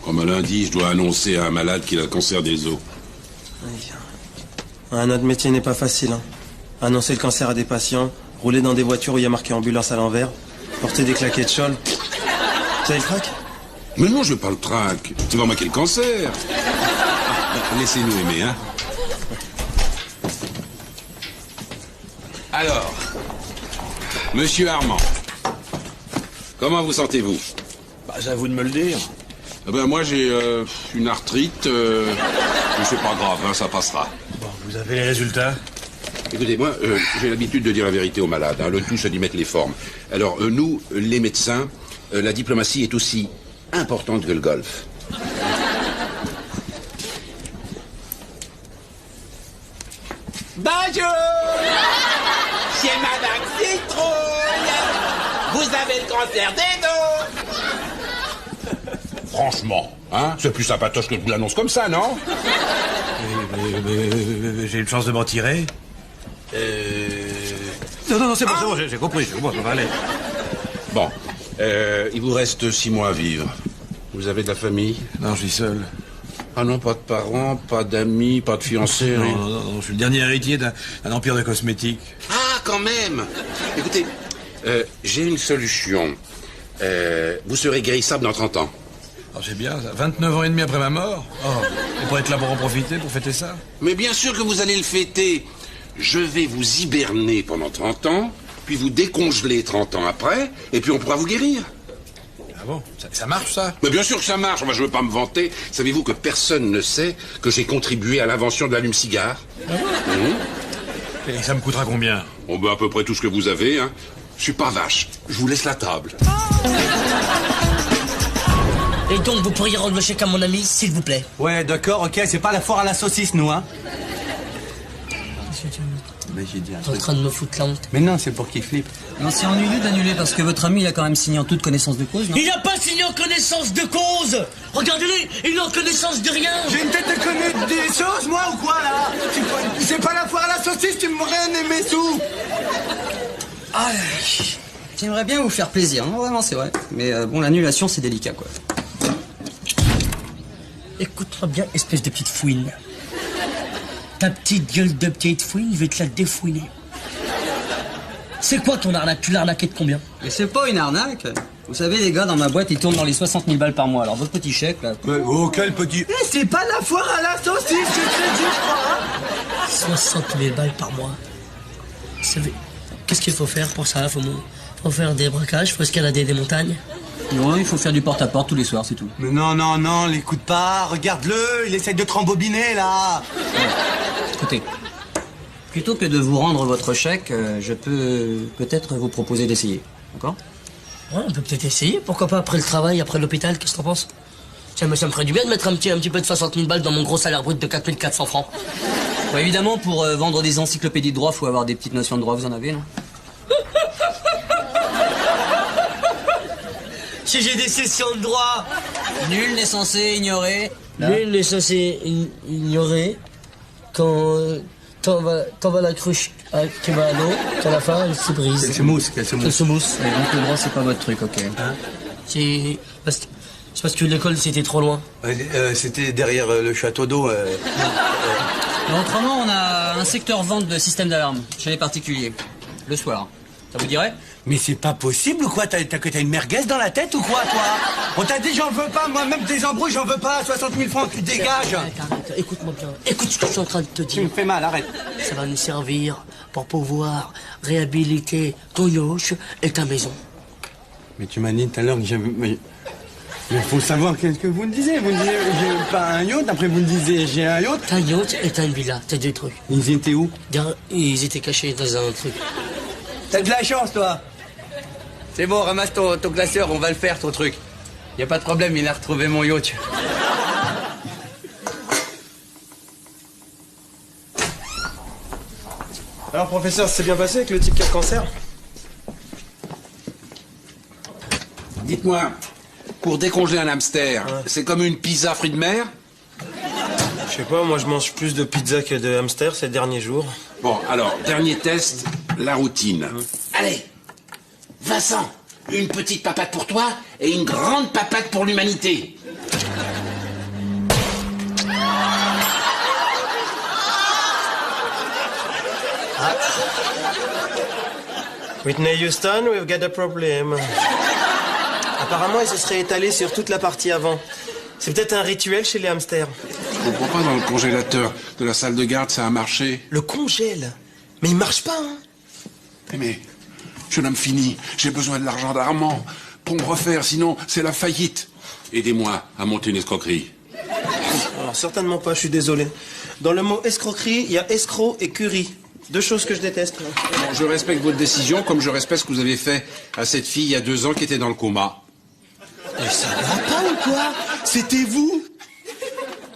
comme un lundi, je dois annoncer à un malade qu'il a le cancer des os. Notre métier n'est pas facile. Hein. Annoncer le cancer à des patients, rouler dans des voitures où il y a marqué ambulance à l'envers, porter des claquettes chol. Vous avez le trac? Mais non, je veux pas le trac. C'est vraiment quel cancer. Laissez-nous aimer, hein. Alors, Monsieur Armand, comment vous sentez-vous? Bah, c'est à vous de me le dire. Eh ben, moi, j'ai une arthrite, mais c'est pas grave, hein, ça passera. Bon, vous avez les résultats? Écoutez, moi, j'ai l'habitude de dire la vérité aux malades, hein. Le tout, c'est d'y mettre les formes. Alors, nous, les médecins, la diplomatie est aussi importante que le golf. Bonjour! C'est Madame Citrouille! Vous avez le cancer des dos! Franchement, hein, c'est plus sympatoche que je vous l'annonce comme ça, non? J'ai une chance de m'en tirer. Non, c'est bon, c'est bon, j'ai compris, c'est bon, ça va aller. Bon, il vous reste 6 mois à vivre. Vous avez de la famille? Non, je suis seul. Ah non, pas de parents, pas d'amis, pas de fiancés, rien. Non, je suis le dernier héritier d'un empire de cosmétiques. Ah, quand même! Écoutez, j'ai une solution. Vous serez guérissable dans 30 ans. Oh, c'est bien, ça. 29 ans et demi après ma mort. Oh, on pourrait être là pour en profiter, pour fêter ça. Mais bien sûr que vous allez le fêter. Je vais vous hiberner pendant 30 ans, puis vous décongeler 30 ans après, et puis on pourra vous guérir. Ah bon? Ça marche, ça? Mais bien sûr que ça marche. Moi, je veux pas me vanter. Savez-vous que personne ne sait que j'ai contribué à l'invention de l'allume-cigare? Ah bon? Et ça me coûtera combien? On veut à peu près tout ce que vous avez, hein. Je suis pas vache. Je vous laisse la table. Et donc, vous pourriez rendre le chèque à mon ami, s'il vous plaît. Ouais, d'accord, ok, c'est pas la foire à la saucisse, nous, hein. Mais j'ai dit un T'es en truc. train de me foutre la honte. Mais non, c'est pour qu'il flippe. Non, c'est ennuyeux d'annuler parce que votre ami, il a quand même signé en toute connaissance de cause, non? Il n'a pas signé en connaissance de cause! Regardez-les, il est en connaissance de rien! J'ai une tête de connaître des choses, moi, ou quoi, là? C'est pas la foire à la saucisse, tu me rien mes sous! Ah, j'aimerais bien vous faire plaisir, hein, vraiment, c'est vrai. Mais bon, l'annulation, c'est délicat, quoi. Écoute-moi bien, espèce de petite fouine. Ta petite gueule de petite fouine, je vais te la défouiner. C'est quoi ton arnaque? Tu l'as arnaqué de combien? Mais c'est pas une arnaque. Vous savez, les gars, dans ma boîte, ils tournent dans les 60 000 balles par mois. Alors, votre petit chèque, là... Mais, oh, quel petit... Eh, c'est pas la foire à la saucisse, je te dis, hein. 60 000 balles par mois. Vous savez, qu'est-ce qu'il faut faire pour ça? Faut faire des braquages, faut escalader des montagnes. Non, il faut faire du porte-à-porte tous les soirs, c'est tout. Mais non, l'écoute pas, regarde-le, il essaye de te rembobiner, là. Écoutez, plutôt que de vous rendre votre chèque, je peux peut-être vous proposer d'essayer, d'accord? Ouais, on peut peut-être essayer, pourquoi pas après le travail, après l'hôpital, qu'est-ce que t'en penses? Tiens, mais ça me ferait du bien de mettre un petit peu de 60 000 balles dans mon gros salaire brut de 4 400 francs. Ouais, évidemment, pour vendre des encyclopédies de droit, faut avoir des petites notions de droit, vous en avez, non? Si j'ai des sessions de droit. Nul n'est censé ignorer. Nul n'est censé ignorer quand t'en vas la cruche qui va à l'eau, qu'à la fin elle se brise. Qu'elle se mousse. Elle se mousse. Mais donc le droit c'est pas votre truc, ok. Hein? C'est parce que l'école c'était trop loin. C'était derrière le château d'eau. Mais autrement, on a un secteur vente de système d'alarme chez les particuliers. Le soir. Ça vous dirait? Mais c'est pas possible ou quoi? T'as une merguez dans la tête ou quoi, toi? On t'a dit j'en veux pas, moi même tes embrouilles j'en veux pas, 60 000 francs, tu dégages. Arrête, écoute-moi bien. Écoute ce que je suis en train de te dire. Tu me fais mal, arrête. Ça va nous servir pour pouvoir réhabiliter ton yoche et ta maison. Mais tu m'as dit tout à l'heure que j'avais... Mais faut savoir qu'est-ce que vous me disiez. Vous me disiez j'ai pas un yacht, après vous me disiez j'ai un yacht. T'as un yacht et t'as une villa, t'as deux trucs. Ils étaient où? Ils étaient cachés dans un truc. T'as de la chance, toi. C'est bon, ramasse ton classeur, on va le faire, ton truc. Y a pas de problème, il a retrouvé mon yacht. Alors, professeur, c'est bien passé avec le type qui a le cancer? Dites-moi, Pour décongeler un hamster, c'est comme une pizza fruits de mer? Je sais pas, moi je mange plus de pizza que de hamster ces derniers jours. Bon, alors, dernier test, la routine. Allez, Vincent, une petite papate pour toi et une grande papate pour l'humanité. Whitney Houston, we've got a problem. Apparemment, il se serait étalé sur toute la partie avant. C'est peut-être un rituel chez les hamsters. Je comprends pas, dans le congélateur de la salle de garde, ça a marché. Le congèle? Mais il marche pas, hein? Mais, jeune homme fini, j'ai besoin de l'argent d'Armand pour me refaire, sinon c'est la faillite. Aidez-moi à monter une escroquerie. Alors, certainement pas, je suis désolé. Dans le mot escroquerie, il y a escroc et curie. Deux choses que je déteste. Bon, je respecte votre décision, comme je respecte ce que vous avez fait à cette fille il y a 2 ans qui était dans le coma. Mais ça va pas ou quoi? C'était vous?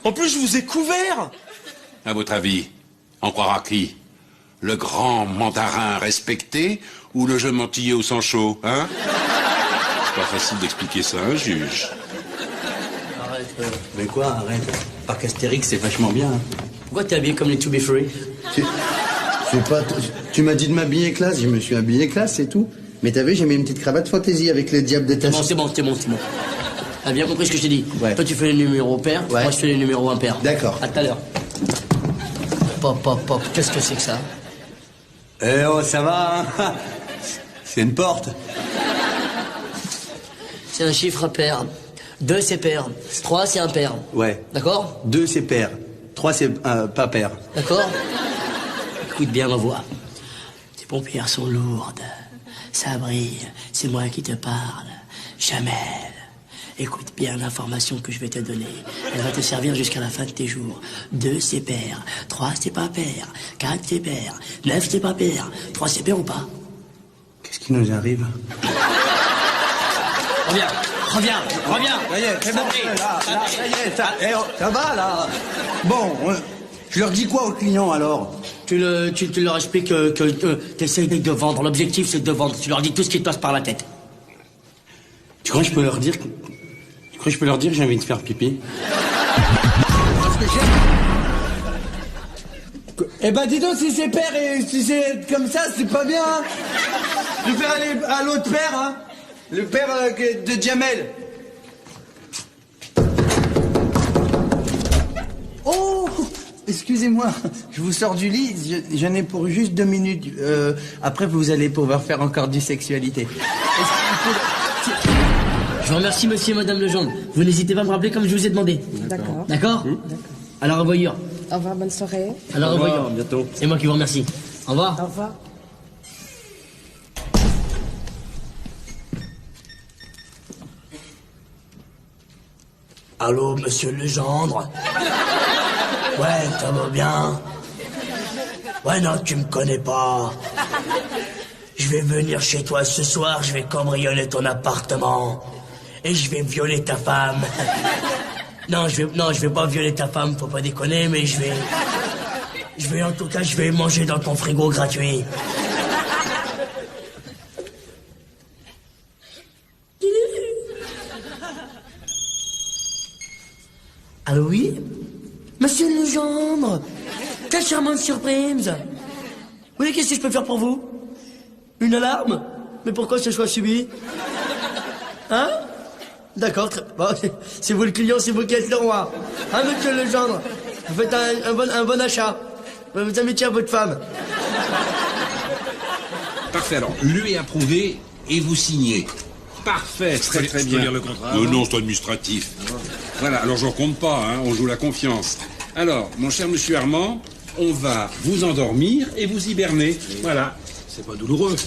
En plus, je vous ai couvert. À votre avis, en croira qui? Le grand mandarin respecté ou le jeune mantillé au sang chaud, hein? C'est pas facile d'expliquer ça à un juge. Arrête. Mais quoi, arrête. Parc Astérix, c'est vachement bien. Hein. Pourquoi t'es habillé comme les To Be Free? Tu m'as dit de m'habiller classe, je me suis habillé classe, c'est tout. Mais t'as vu, j'ai mis une petite cravate fantaisie avec le diable détaché. C'est bon. T'as bien compris ce que je t'ai dit? Ouais. Toi, tu fais les numéros pairs, moi, je fais les numéros impairs. D'accord. À tout à l'heure. Pop. Qu'est-ce que c'est que ça? Eh oh, ça va, hein. C'est une porte. C'est un chiffre pair. 2, c'est pair. 3, c'est impair. Ouais. D'accord? 2, c'est pair. 3, c'est pas pair. D'accord? Écoute bien ma voix. Tes paupières sont lourdes. Ça brille. C'est moi qui te parle. Jamel. Écoute bien l'information que je vais te donner. Elle va te servir jusqu'à la fin de tes jours. 2, c'est pair. 3, c'est pas pair. 4, c'est pair. 9, c'est pas pair. 3, c'est pair ou pas? Qu'est-ce qui nous arrive? Reviens. Ça y est, c'est bon. Là, ça y est, ça va, là. Bon, je leur dis quoi aux clients, alors? Tu leur expliques que t'essayes de vendre. L'objectif, c'est de vendre. Tu leur dis tout ce qui te passe par la tête. Tu crois que je peux leur dire que j'ai envie de faire pipi? Eh ben, dis donc, si c'est père et si c'est comme ça, c'est pas bien, hein. Je vais aller à l'autre père, hein. Le père de Jamel. Oh, excusez-moi, je vous sors du lit, j'en ai pour juste 2 minutes. Après, vous allez pouvoir faire encore du sexualité. Je vous remercie, monsieur et madame Legendre. Vous n'hésitez pas à me rappeler comme je vous ai demandé. D'accord. D'accord? À la revoyure. Au revoir, bonne soirée. À la revoyure. À bientôt. C'est moi qui vous remercie. Au revoir. Au revoir. Allô, monsieur Legendre? Ouais, ça va bien? Ouais, non, tu me connais pas. Je vais venir chez toi ce soir, je vais cambrioler ton appartement. Et je vais violer ta femme. Non, je vais pas violer ta femme, faut pas déconner, mais je vais manger dans ton frigo gratuit. Allô, oui? Monsieur Legendre! Quelle charmante surprise! Oui, qu'est-ce que je peux faire pour vous? Une alarme? Mais pourquoi ce choix subi? Hein? D'accord, bon, c'est vous le client, c'est vous qui êtes le roi. Hein, monsieur Legendre? Vous faites un bon achat. Vous amitié à votre femme. Parfait, alors, lui est approuvé et vous signez. Parfait, très Je peux bien. lire le contrat, Non, c'est administratif. Voilà, alors j'en compte pas, hein, on joue la confiance. Alors, mon cher monsieur Armand, on va vous endormir et vous hiberner. Voilà. C'est pas douloureux.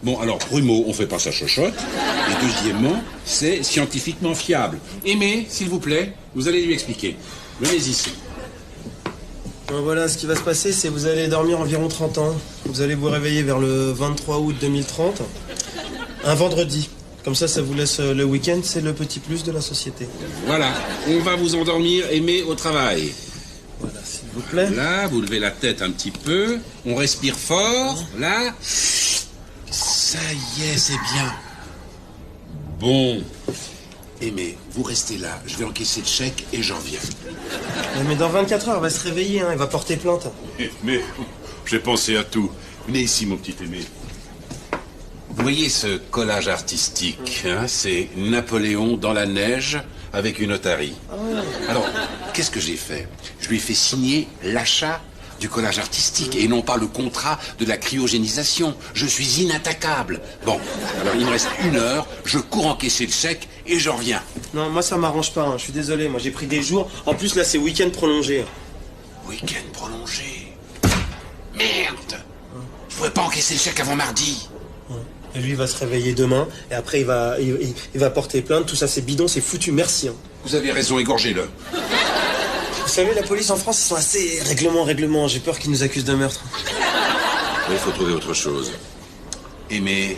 Bon, alors, Prumeau, on fait pas sa chochotte. Et deuxièmement, c'est scientifiquement fiable. Aimé, s'il vous plaît, vous allez lui expliquer. Venez ici. Bon, voilà, ce qui va se passer, c'est que vous allez dormir environ 30 ans. Vous allez vous réveiller vers le 23 août 2030. Un vendredi. Comme ça vous laisse le week-end, c'est le petit plus de la société. Voilà, on va vous endormir, Aimé, au travail. Voilà, s'il vous plaît. Là, vous levez la tête un petit peu. On respire fort. Là. Ça y est, c'est bien. Bon. Aimé, vous restez là, je vais encaisser le chèque et j'en reviens. Mais dans 24 heures, il va se réveiller, hein, il va porter plainte. Mais j'ai pensé à tout. Venez ici, mon petit Aimé. Vous voyez ce collage artistique, hein, c'est Napoléon dans la neige avec une otarie. Alors, qu'est-ce que j'ai fait? Je lui ai fait signer l'achat du collage artistique et non pas le contrat de la cryogénisation. Je suis inattaquable. Bon, alors il me reste 1 heure, je cours encaisser le chèque et je reviens. Non, moi ça m'arrange pas, hein. Je suis désolé, moi j'ai pris des jours. En plus là c'est week-end prolongé. Week-end prolongé. Merde! Je pourrais pas encaisser le chèque avant mardi. Et lui il va se réveiller demain et après il va porter plainte. Tout ça c'est bidon, c'est foutu, merci. Hein. Vous avez raison, égorgez-le. Vous savez, la police en France, ils sont assez règlement. J'ai peur qu'ils nous accusent de meurtre. Il faut trouver autre chose. Aimé,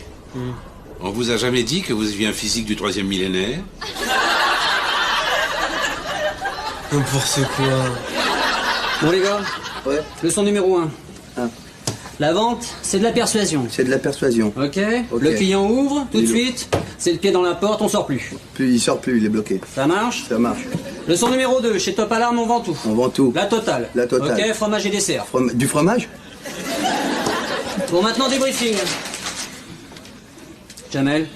on vous a jamais dit que vous aviez un physique du 3e millénaire? N'importe quoi. Bon les gars, leçon numéro 1. La vente, c'est de la persuasion. C'est de la persuasion. Ok. Le client ouvre, tout de suite, c'est le pied dans la porte, on sort plus. Puis il sort plus, il est bloqué. Ça marche? Ça marche. Leçon numéro 2, chez Top Alarm, on vend tout. On vend tout. La totale. La totale. Ok, fromage et dessert. Du fromage? Bon, maintenant débriefing. Jamel,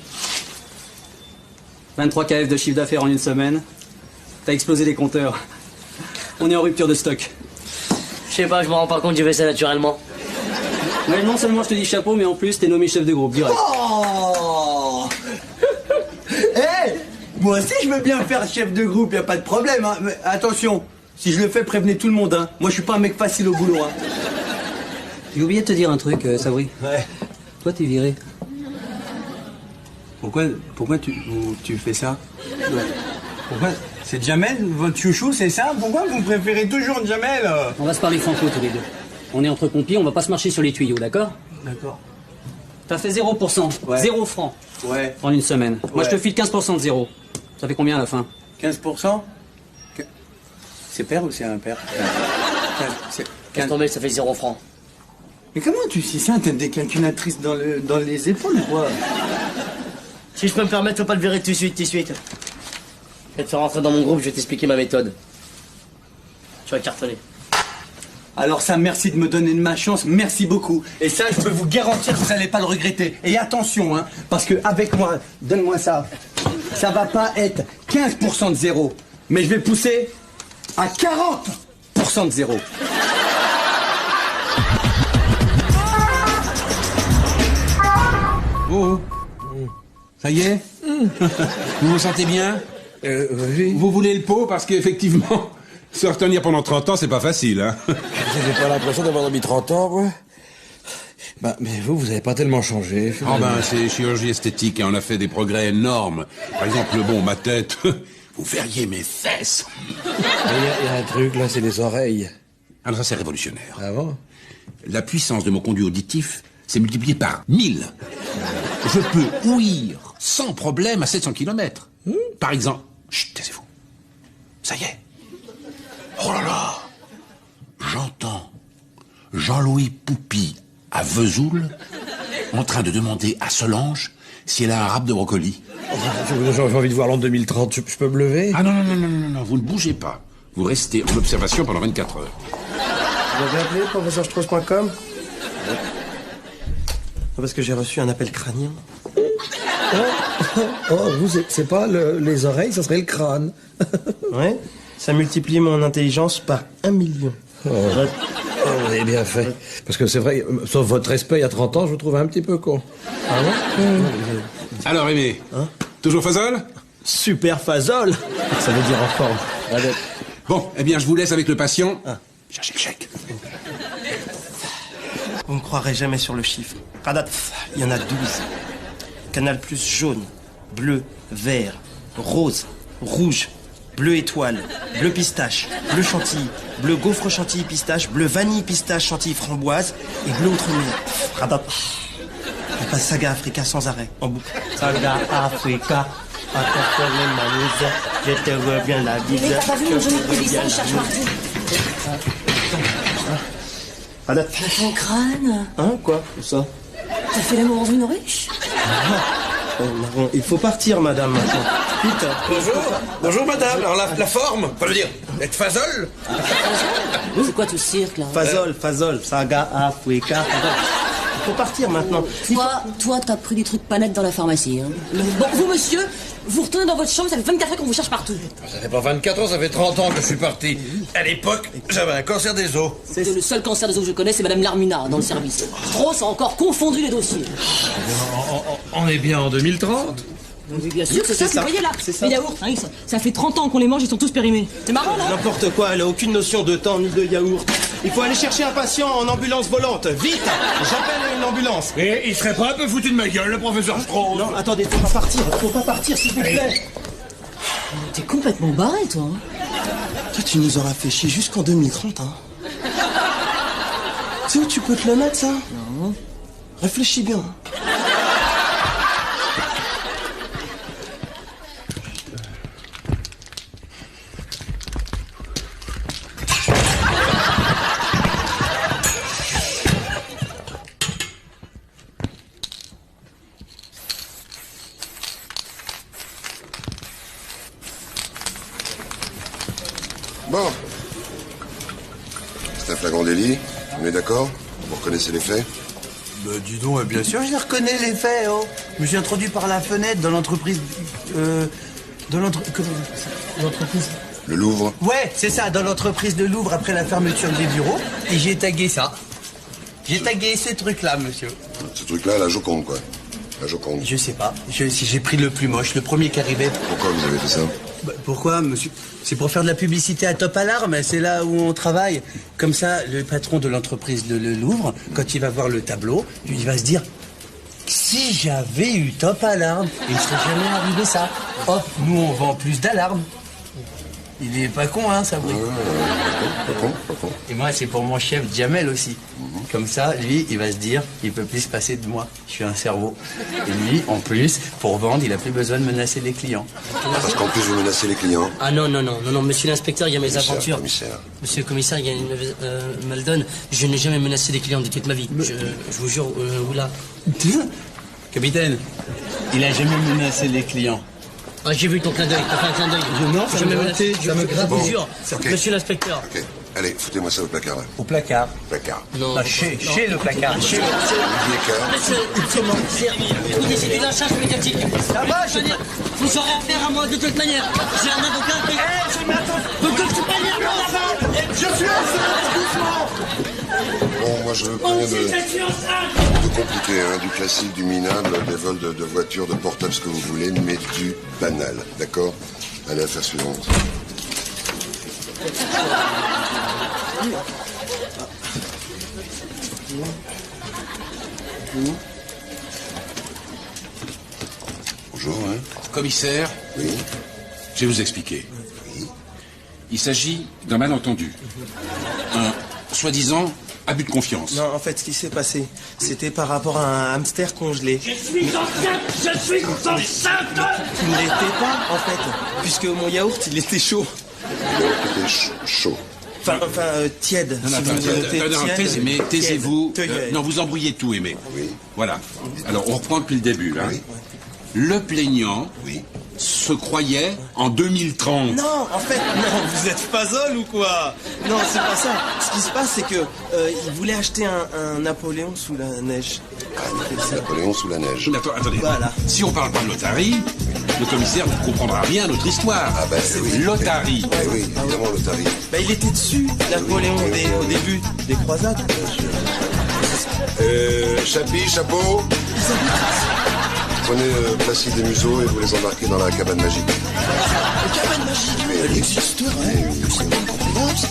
23 KF de chiffre d'affaires en 1 semaine. T'as explosé les compteurs. On est en rupture de stock. Je sais pas, je me rends pas compte, j'ai fait ça naturellement. Ouais, non seulement je te dis chapeau, mais en plus t'es nommé chef de groupe, direct. Oh hey, moi aussi je veux bien faire chef de groupe, y a pas de problème, hein. Mais attention, si je le fais, prévenez tout le monde, hein. Moi je suis pas un mec facile au boulot, hein. J'ai oublié de te dire un truc, Sabri. Ouais. Toi t'es viré. Pourquoi tu fais ça? Pourquoi? C'est Jamel, votre chouchou, c'est ça? Pourquoi vous préférez toujours Jamel? On va se parler franco tous les deux. On est entre compis, on va pas se marcher sur les tuyaux, d'accord? D'accord. T'as fait 0%, Ouais. 0 francs. Ouais. En 1 semaine. Moi je te file 15% de zéro. Ça fait combien à la fin? 15%? C'est pair ou c'est impair? Laisse tomber, ça fait 0 francs. Mais comment tu sais ça? T'as des calculatrices dans les épaules ou quoi? Si je peux me permettre, faut pas le virer tout de suite. Je vais te faire rentrer dans mon groupe, je vais t'expliquer ma méthode. Tu vas cartonner. Alors ça, merci de me donner de ma chance, merci beaucoup. Et ça, je peux vous garantir que vous n'allez pas le regretter. Et attention, hein, parce que avec moi, donne-moi ça, ça va pas être 15% de zéro, mais je vais pousser à 40% de zéro. Oh, ça y est? Vous vous sentez bien? Oui. Vous voulez le pot? Parce qu'effectivement, se retenir pendant 30 ans, c'est pas facile, hein? J'ai pas l'impression d'avoir dormi 30 ans, moi. Bah, mais vous avez pas tellement changé. Ah ben, c'est chirurgie esthétique, hein, on a fait des progrès énormes. Par exemple, bon, ma tête, vous verriez mes fesses. Il y a un truc, là, c'est les oreilles. Alors ça, c'est révolutionnaire. Ah bon? La puissance de mon conduit auditif s'est multipliée par 1000. Je peux ouïr sans problème à 700 km. Par exemple... Chut, taisez-vous. Ça y est. Oh là là. J'entends Jean-Louis Poupy à Vesoul en train de demander à Solange si elle a un râpe de brocoli. J'ai envie de voir l'an 2030, je peux me lever? Ah non, vous ne bougez pas. Vous restez en observation pendant 24 heures. Vous avez appelé professeurstrauss.com? Parce que j'ai reçu un appel crânien. Vous, c'est pas les oreilles, ça serait le crâne. Ouais, ça multiplie mon intelligence par 1 million. Vous avez bien fait. Parce que c'est vrai, sauf votre respect il y a 30 ans, je vous trouve un petit peu con. Ah ouais? Alors, Aimé, toujours Fazol? Super Fazol. Ça veut dire en forme. Bon, eh bien, je vous laisse avec le patient. Cherchez le chèque. Vous ne croirez jamais sur le chiffre. Radat, il y en a 12. Canal Plus jaune, bleu, vert, rose, rouge, bleu étoile, bleu pistache, bleu chantilly, bleu gaufre chantilly pistache, bleu vanille pistache chantilly framboise et bleu outre-mer. Radat. On passe Saga Africa sans arrêt, en boucle. Saga Africa, je te reviens la vie. Mais t'as pas vu mon jeune policier, il cherche Marty. Radat. Ton crâne. Hein, quoi? Où ça? T'as fait l'amour dans une ruche? Il faut partir, madame, maintenant. Vite. Bonjour madame, alors la forme, enfin, je veux dire, être fasole. C'est quoi tout ce cirque là? Fazol, saga, afoueka. Faut partir maintenant. Toi, t'as pris des trucs pas nets dans la pharmacie, hein. Bon, vous monsieur, vous retournez dans votre chambre, ça fait 24 ans qu'on vous cherche partout. Ça fait pas 24 ans, ça fait 30 ans que je suis parti. À l'époque, j'avais un cancer des os. C'est le seul cancer des os que je connais, c'est madame Larmina dans le service. Grosse a encore confondu les dossiers. On est bien en 2030. Oui, bien sûr, c'est ça, vous voyez là, les yaourts, hein, ça fait 30 ans qu'on les mange, ils sont tous périmés. C'est marrant, non? N'importe quoi, elle a aucune notion de temps ni de yaourt. Il faut aller chercher un patient en ambulance volante, vite. J'appelle une ambulance. Et il serait pas un peu foutu de ma gueule, le professeur Strauss? Non, attendez, faut pas partir, s'il vous plaît. T'es complètement barré, toi. Hein. Toi, tu nous auras fait chier jusqu'en 2030, hein. Tu sais où tu peux te le mettre, ça? Non. Réfléchis bien. Bon. C'est un flagrant délit, on est d'accord? Vous reconnaissez les faits? Bah dis donc, bien sûr, je les reconnais les faits, oh. Je me suis introduit par la fenêtre dans l'entreprise... L'entreprise... Le Louvre? Ouais, c'est ça, dans l'entreprise de Louvre après la fermeture des bureaux. Et j'ai tagué ça. J'ai tagué ces trucs-là, monsieur. Ce truc-là, la Joconde, quoi. La Joconde. Je sais pas. J'ai pris le plus moche, le premier qui arrivait. Pourquoi vous avez fait ça? Bah, pourquoi, monsieur? C'est pour faire de la publicité à Top Alarme, c'est là où on travaille. Comme ça, le patron de l'entreprise de le Louvre, quand il va voir le tableau, il va se dire si j'avais eu Top Alarme, il ne serait jamais arrivé ça. Hop, nous on vend plus d'alarmes. Il est pas con, hein, Sabri. Pas con. Et moi, c'est pour mon chef Jamel aussi. Comme ça, lui, il va se dire, il peut plus se passer de moi. Je suis un cerveau. Et lui, en plus, pour vendre, il a plus besoin de menacer les clients. Parce qu'en plus, vous menacez les clients. Ah non, monsieur l'inspecteur, il y a mes aventures. Commissaire. Monsieur le commissaire, il y a une Maldon. Je n'ai jamais menacé des clients de toute ma vie. Je vous jure, oula. Capitaine, il a jamais menacé les clients. Ah, j'ai vu ton clin d'œil, t'as fait un clin d'œil. Non, ça me menacé, ça me gratte. Je vous jure, Okay. monsieur l'inspecteur. Ok. Allez, foutez-moi ça au placard, là. Au placard. Placard. Non. Ah, chez le placard. Chez le Monsieur le commissaire, écoutez, c'est du lynchage médiatique. Ça va, je veux dire, vous aurez affaire à moi de toute manière. J'ai un avocat qui... Donc je suis pas libre là-bas. Je suis Bon, moi, je veux rien de compliqué, hein. Du classique, du minable, des vols de voitures, de portables, ce que vous voulez, mais du banal, d'accord? Allez, affaire suivante. Bonjour, hein. Commissaire. Oui. Je vais vous expliquer. Oui. Il s'agit d'un malentendu. Un soi-disant abus de confiance. Non, en fait, ce qui s'est passé, c'était par rapport à un hamster congelé. Je suis enceinte. Qui ne l'était pas, en fait, puisque mon yaourt, il était chaud. Le yaourt était chaud. Enfin, tiède. Non, si vous notez tiède. taisez-vous. Tiède. Non, vous embrouillez tout, Aimé. Oui. Voilà. Alors, on reprend depuis le début, là. Oui. Le plaignant Oui. se croyait en 2030. Non, en fait, non, vous êtes fasole ou quoi? Non, c'est pas ça. Ce qui se passe, c'est que il voulait acheter un Napoléon sous la neige. Napoléon sous la neige. Attendez. Voilà. Si on parle pas de Lotari, le commissaire ne comprendra rien à notre histoire. Ah ben oui. Lotari. Eh oui, évidemment, Lotari. Bah, il était dessus, Napoléon, au début des croisades. Chapi, chapeau. Prenez Placide et Museau et vous les embarquez dans la cabane magique. La cabane magique, elle existe, ouais. C'est pas une confidence.